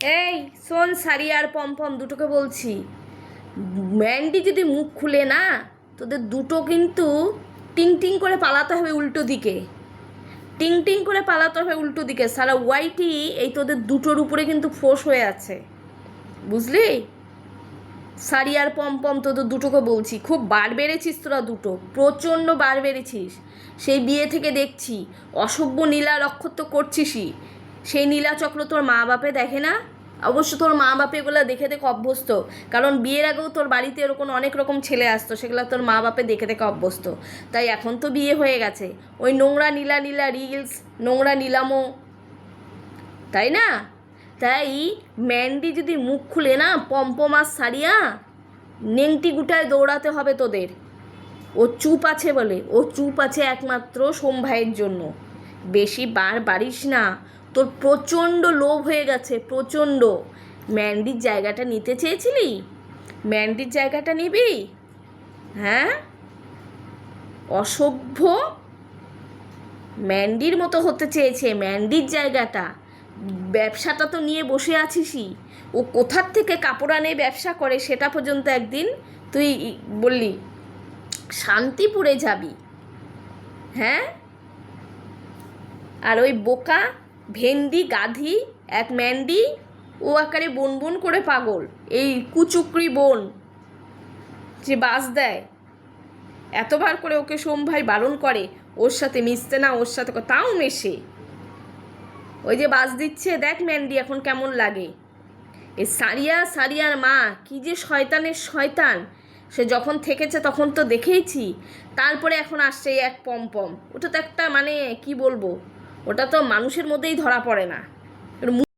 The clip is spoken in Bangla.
এই শোন, সারি আর পমপম দুটোকে বলছি, ম্যান্ডি যদি মুখ খুলে না, তোদের দুটো কিন্তু টিং টিং করে পালাতে হবে উল্টো দিকে, টিং টিং করে পালাতে হবে উল্টো দিকে। সারা ওয়াইটি এই তোদের দুটোর উপরে কিন্তু ফোর্স হয়ে আছে, বুঝলি? সারি আর পমপম তোদের দুটোকে বলছি, খুব বার বেড়েছিস তোরা দুটো, প্রচণ্ড বার বেড়েছিস। সেই বিয়ে থেকে দেখছি অসভ্য নীলা লক্ষ্য তো করছিসই। সেই নীলাচক্র তোর মা বাপে দেখে না? অবশ্য তোর মা বাপে এগুলো দেখে দেখে অভ্যস্ত, কারণ বিয়ের আগেও তোর বাড়িতে এরকম অনেক রকম ছেলে আসতো, সেগুলো তোর মা বাপে দেখে দেখে অভ্যস্ত। তাই এখন তো বিয়ে হয়ে গেছে, ওই নোংরা নীলা নীলা রিলস, নোংরা নীলামো, তাই না? তাই ম্যান্ডি যদি মুখ খুলে না, পমপম আর সারিয়া নেংটি গুটায় দৌড়াতে হবে তোদের। ও চুপ আছে বলে, ও চুপ আছে একমাত্র সোম ভাইয়ের জন্য। বেশি বার বাড়িস না, তোর প্রচণ্ড লোভ হয়ে গেছে, প্রচণ্ড। ম্যান্ডির জায়গাটা নিতে চেয়েছিলি, ম্যান্ডির জায়গাটা নিবি? হ্যাঁ, অসভ্য। ম্যান্ডির মতো হতে চেয়েছে, ম্যান্ডির জায়গাটা। ব্যবসাটা তো নিয়ে বসে আছিসই, ও কোথার থেকে কাপড় আনে ব্যবসা করে সেটা পর্যন্ত একদিন তুই বললি শান্তিপুরে যাবি। হ্যাঁ, আর ওই বোকা ভেন্ডি গাধি এক ম্যান্ডি, ও আকারে বন বন করে পাগল, এই কুচুকরি বোন যে বাস দেয়, এতবার করে ওকে সোম ভাই বারণ করে ওর সাথে মিশতে না, ওর সাথে, তাও মেশে। ওই যে বাস দিচ্ছে, দেখ ম্যান্ডি এখন কেমন লাগে। এ সারিয়ার মা কি যে শয়তানের শয়তান, সে যখন থেকেছে তখন তো দেখেইছি, তারপরে এখন আসছে এক পমপম। ওটা তো একটা মানে কি বলবো, ওটা তো মানুষের মধ্যেই ধরা পড়ে না।